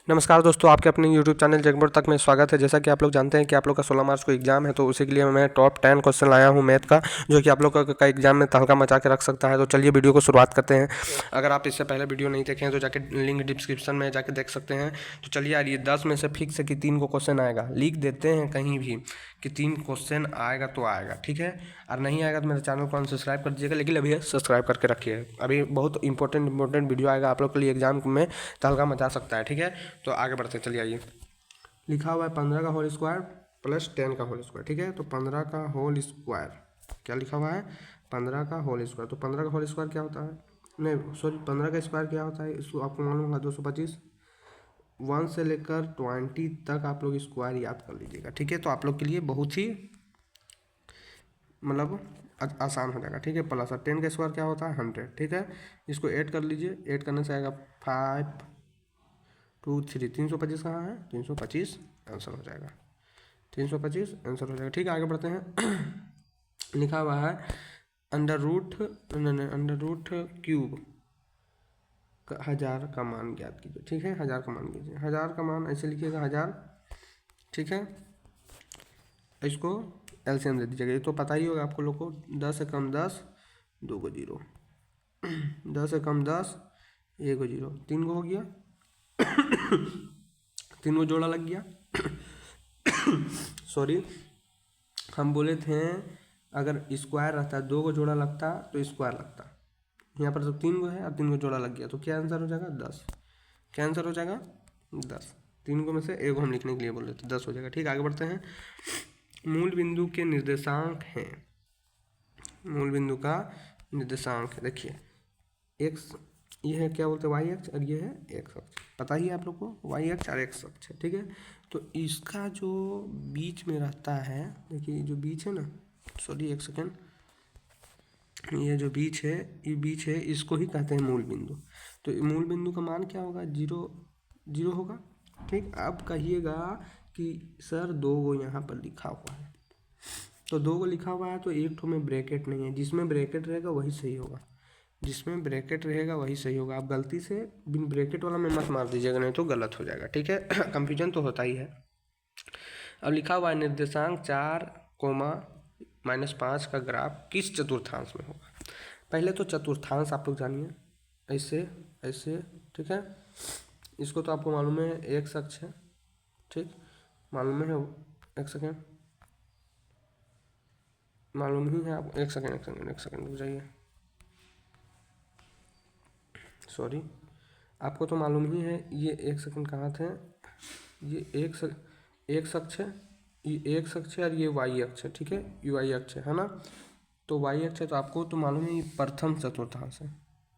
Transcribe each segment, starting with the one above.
नमस्कार दोस्तों, आपके अपने YouTube चैनल जगबोर्ड तक में स्वागत है। जैसा कि आप लोग जानते हैं कि आप लोग का 16 मार्च को एग्जाम है, तो उसी के लिए मैं टॉप 10 क्वेश्चन लाया हूं मैथ का, जो कि आप लोग का एग्जाम में तहलका मचा के रख सकता है। तो चलिए वीडियो को शुरुआत करते हैं। अगर आप इससे पहले वीडियो नहीं देखे हैं तो जाके लिंक डिस्क्रिप्शन में जाके देख सकते हैं। तो चलिए यार, ये 10 में से फिक्स है कि 3 को क्वेश्चन आएगा। लिख देते हैं कहीं भी कि 3 क्वेश्चन आएगा तो आएगा, ठीक है। और नहीं आएगा तो मेरे चैनल को अनसब्सक्राइब कर दीजिएगा, लेकिन अभी सब्सक्राइब करके रखिए। अभी बहुत इंपॉर्टेंट वीडियो आएगा आप लोग के लिए, एग्जाम में तहलका मचा सकता है, ठीक है। तो आगे बढ़ते हैं, चलिए आइए। लिखा हुआ है 15 का होल स्क्वायर प्लस 10 का होल स्क्वायर, ठीक है। तो 15 का होल स्क्वायर क्या लिखा हुआ है? 15 का होल स्क्वायर। तो 15 का होल स्क्वायर क्या होता है? नहीं सॉरी, 15 का स्क्वायर क्या होता है इसको आपको मालूम होगा, 225। 1 से लेकर 20 तक आप लोग स्क्वायर याद कर लीजिएगा, ठीक है। तो आप लोग के लिए बहुत ही मतलब आसान हो जाएगा, ठीक है। प्लस 10 का स्क्वायर क्या होता है? 100, ठीक है। इसको ऐड कर लीजिए, ऐड करने से आएगा 5 2 3। 325 कहाँ है? 325 आंसर हो जाएगा। 325 आंसर हो जाएगा, ठीक है। आगे बढ़ते हैं। लिखा हुआ है अंडर रूट क्यूब 1000 का मान ज्ञात कीजिए, ठीक है। 1000 का मान कीजिए, 1000 का मान ऐसे लिखिएगा 1000, ठीक है। इसको एलसीएम दे दीजिएगा, ये तो पता ही होगा आपको लोग को। 10 से कम 10, 2 को 0। 10 से कम 10, 1 को 0। 3 को हो गया। 3 को जोड़ा लग गया। सॉरी, हम बोले थे अगर स्क्वायर रहता, 2 को जोड़ा लगता तो स्क्वायर लगता। यहाँ पर तो 3 को है और 3 को जोड़ा लग गया, तो क्या आंसर हो जाएगा? 10। क्या आंसर हो जाएगा? 10। 3 को में से 1 को हम लिखने के लिए बोल रहे थे, 10 हो जाएगा, ठीक है। आगे बढ़ते हैं। मूल बिंदु के निर्देशांक हैं। मूल बिंदु का निर्देशांक है, देखिए एक्स, ये है क्या बोलते हैं? वाई अक्ष, और ये है एक्स अक्ष। पता ही है आप लोग को, वाई अक्ष और एक्स अक्ष है, ठीक है। तो इसका जो बीच में रहता है, देखिए जो बीच है ना, सॉरी एक सेकेंड, ये जो बीच है, ये बीच है, इसको ही कहते हैं मूल बिंदु। तो मूल बिंदु का मान क्या होगा? 0 0 होगा, ठीक। अब कहिएगा कि सर 2 को यहाँ पर लिखा हुआ है, तो 2 को लिखा हुआ है तो एक ठो में ब्रैकेट नहीं है। जिसमें ब्रैकेट रहेगा वही सही होगा, जिसमें ब्रैकेट रहेगा वही सही होगा। आप गलती से बिन ब्रैकेट वाला में मत मार दीजिएगा, नहीं तो गलत हो जाएगा, ठीक है। कंफ्यूजन तो होता ही है। अब लिखा हुआ है निर्देशांक 4, -5 का ग्राफ किस चतुर्थांश में होगा? पहले तो चतुर्थांश आप लोग जानिए, ऐसे ऐसे, ठीक है। इसको तो आपको मालूम है, एक्स अक्ष है, ठीक, मालूम है। एक सेकेंड, मालूम ही है आप। एक सेकेंड रुक जाइए, सॉरी, आपको तो मालूम ही है। ये एक सेकंड कहाँ थे? ये एक अक्ष है, ये एक अक्ष है और ये वाई अक्ष है, ठीक है। ये वाई अक्ष है ना। तो वाई अक्ष है तो आपको तो मालूम है ये प्रथम चतुर्थांश है।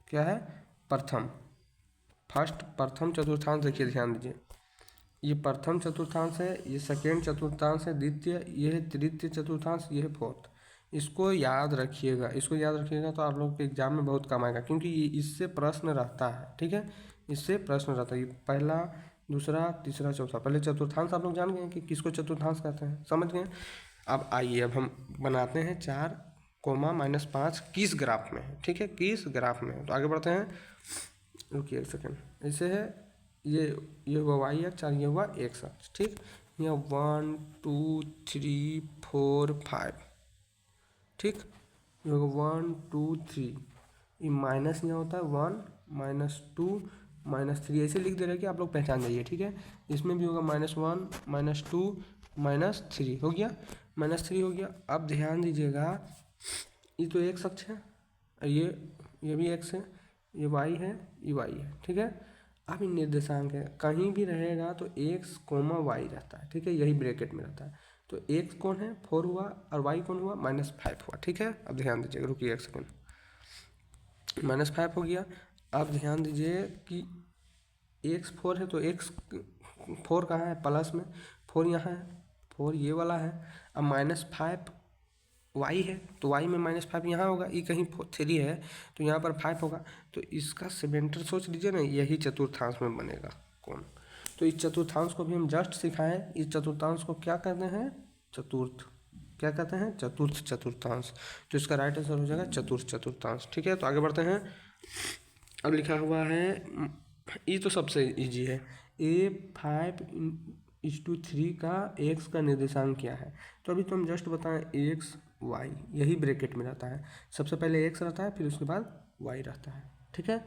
क्या है? प्रथम, फर्स्ट, प्रथम चतुर्थांश। देखिए ध्यान दीजिए, ये प्रथम चतुर्थांश है, ये सेकेंड चतुर्थांश है, द्वितीय, ये है तृतीय चतुर्थांश, ये है फोर्थ। इसको याद रखिएगा, इसको याद रखिएगा तो आप लोग के एग्जाम में बहुत काम आएगा, क्योंकि ये इससे प्रश्न रहता है, ठीक है। इससे प्रश्न रहता है, ये पहला, दूसरा, तीसरा, चौथा। पहले चतुर्थांश आप लोग जान गए कि किसको चतुर्थांश कहते हैं, समझ गए। अब आइए, अब हम बनाते हैं 4, -5 किस ग्राफ में है, ठीक है, किस ग्राफ में है। तो आगे बढ़ते हैं, रुकिए एक सेकेंड। ऐसे है, ये हुआ वाई अक्ष और ये हुआ एक्स अक्ष, ठीक। यहाँ 1 2 3 4 5, ठीक। ये होगा 1 2 3, ये माइनस यहाँ होता है 1 -2 -3, ऐसे लिख दे रहे कि आप लोग पहचान जाइए, ठीक है। इसमें भी होगा -1 -2 -3 हो गया, -3 हो गया। अब ध्यान दीजिएगा, ये तो एक्स अक्ष है, और ये भी एक्स है, ये वाई है, ये वाई है, ठीक है। अब ये निर्देशांक है, कहीं भी रहेगा तो एक्स कोमा वाई रहता है, ठीक है, यही ब्रैकेट में रहता है। तो एक्स कौन है? 4 हुआ, और वाई कौन हुआ? -5 हुआ, ठीक है। अब ध्यान दीजिएगा, रुकिए एक सेकेंड, -5 हो गया। अब ध्यान दीजिए कि एक्स 4 है, तो एक्स 4 कहाँ है? प्लस में 4 यहाँ है, 4 ये वाला है। अब -5 वाई है, तो वाई में -5 यहाँ होगा, ये कहीं 3 है तो यहाँ पर 5 होगा। तो इसका सेंटर सोच लीजिए ना, यही चतुर्थांश में बनेगा कौन? तो इस चतुर्थांश को भी हम जस्ट सिखाएं। इस चतुर्थांश को क्या कहते हैं? चतुर्थ। क्या कहते हैं? चतुर्थ चतुर्थांश। तो इसका राइट आंसर हो जाएगा चतुर्थ चतुर्थांश, ठीक है। तो आगे बढ़ते हैं। अब लिखा हुआ है, ये तो सबसे इजी है, A5:3 का x का निर्देशांक क्या है। तो अभी तो हम जस्ट बताएं x y यही ब्रैकेट में रहता है, सबसे पहले x रहता है फिर उसके बाद y रहता है, ठीक है।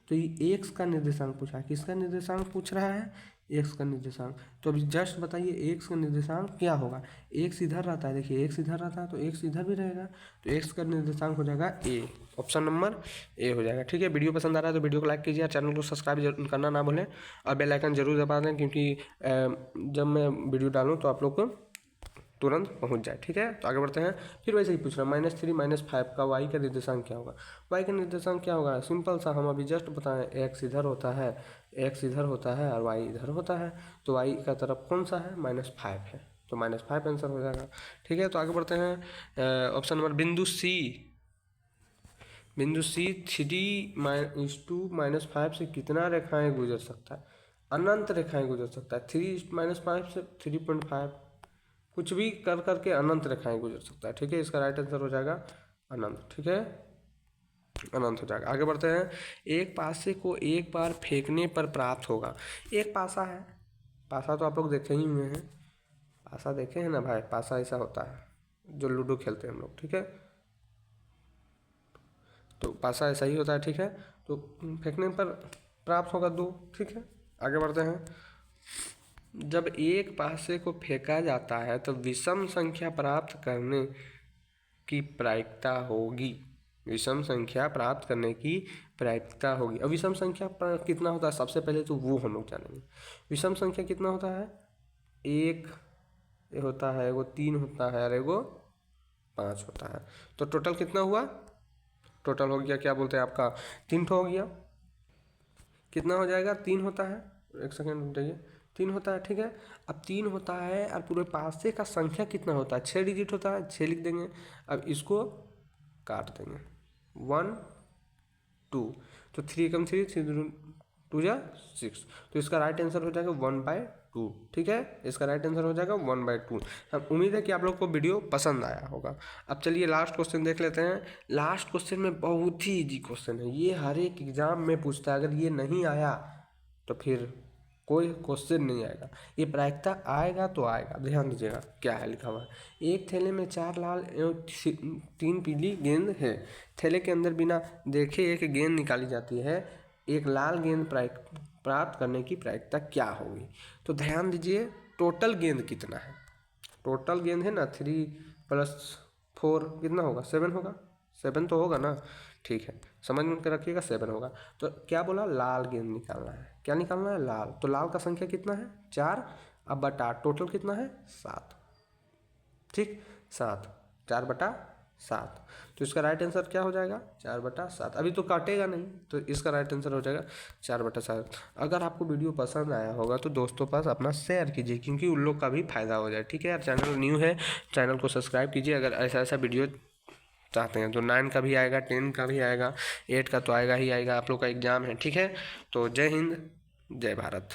तो ये x का निर्देशांक पूछा है, किसका निर्देशांक पूछ रहा है, x का निर्देशांक। तो अभी जस्ट बताइए x का निर्देशांक क्या होगा। x इधर रहता है, देखिए x इधर रहता है तो x इधर भी रहेगा, तो x का निर्देशांक हो जाएगा a, ऑप्शन नंबर ए हो जाएगा, ठीक है। वीडियो पसंद आ रहा है तो वीडियो को लाइक कीजिए और चैनल को सब्सक्राइब करना ना भूलें और बेल आइकन जरूर दबा दें, क्योंकि जब मैं वीडियो डालूँ तो आप लोग को तुरंत पहुंच जाए, ठीक है। तो आगे बढ़ते हैं, फिर वैसे ही पूछ रहा है -3 -5 का y का निर्देशांक क्या होगा। y का निर्देशांक क्या होगा, सिंपल सा, हम अभी जस्ट बताएं x इधर होता है, x इधर होता है और y इधर होता है, तो y का तरफ कौन सा है, -5 है, तो -5 आंसर हो जाएगा, ठीक है। तो आगे बढ़ते हैं, ऑप्शन नंबर बिंदु सी 3:2 से कितना रेखाएं गुजर सकता है, अनंत रेखाएं गुजर सकता है। 3:5 से 3.5 कुछ भी कर करके अनंत रेखाएं गुजर सकता है, ठीक है। इसका राइट आंसर हो जाएगा अनंत, ठीक है, अनंत हो जाएगा। आगे बढ़ते हैं, एक पासे को एक बार फेंकने पर प्राप्त होगा। एक पासा है, पासा तो आप लोग देखे ही हुए हैं, पासा देखे हैं ना भाई, पासा ऐसा होता है जो लूडो खेलते हैं हम लोग, ठीक है। तो पासा ऐसा ही होता है, ठीक है। तो फेंकने पर प्राप्त होगा 2, ठीक है। आगे बढ़ते हैं, जब एक पासे को फेंका जाता है तो विषम संख्या प्राप्त करने की प्रायिकता होगी, विषम संख्या प्राप्त करने की प्रायिकता होगी। अब विषम संख्या कितना होता है, सबसे पहले तो वो हम लोग जानेंगे। विषम संख्या कितना होता है, 1 होता है, एगो 3 होता है और एगो 5 होता है। तो टोटल कितना हुआ, टोटल हो गया, क्या बोलते हैं आपका 3 हो गया, कितना हो जाएगा, 3 होता है, एक सेकेंड रुक जाइए, 3 होता है, ठीक है। अब 3 होता है और पूरे पासे का संख्या कितना होता है, 6 डिजिट होता है, 6 लिख देंगे। अब इसको काट देंगे, 1 2, तो 3 कम 3 3 2 जा 6, तो इसका राइट आंसर हो जाएगा 1/2, ठीक है। इसका राइट आंसर हो जाएगा 1/2। हम उम्मीद है कि आप लोग को वीडियो पसंद आया होगा। अब चलिए लास्ट क्वेश्चन देख लेते हैं। लास्ट क्वेश्चन में बहुत ही इजी क्वेश्चन है, ये हर एक एग्जाम में पूछता है, अगर ये नहीं आया तो फिर कोई क्वेश्चन नहीं आएगा, ये प्रायिकता आएगा तो आएगा। ध्यान दीजिएगा क्या है लिखा हुआ है, एक थैले में 4 लाल एवं 3 पीली गेंद है, थैले के अंदर बिना देखे एक गेंद निकाली जाती है, एक लाल गेंद प्राप्त करने की प्रायिकता क्या होगी। तो ध्यान दीजिए, टोटल गेंद कितना है, टोटल गेंद है ना, 3 + 4 कितना होगा, 7 होगा, 7 तो होगा ना, ठीक है, समझ में रखिएगा 7 होगा। तो क्या बोला, लाल गेंद निकालना है, क्या निकालना है, लाल, तो लाल का संख्या कितना है, 4, अब बटा टोटल कितना है, 7, ठीक, 7, 4/7, तो इसका राइट आंसर क्या हो जाएगा, 4/7। अभी तो काटेगा नहीं, तो इसका राइट आंसर हो जाएगा 4/7। अगर आपको वीडियो पसंद आया होगा तो दोस्तों पास अपना शेयर कीजिए, क्योंकि उन लोग का भी फायदा हो जाए, ठीक है यार। चैनल न्यू है, चैनल को सब्सक्राइब कीजिए। अगर ऐसा ऐसा वीडियो चाहते हैं तो 9 का भी आएगा, 10 का भी आएगा, 8 का तो आएगा ही आएगा, आप लोग का एग्ज़ाम है, ठीक है। तो जय हिंद, जय भारत।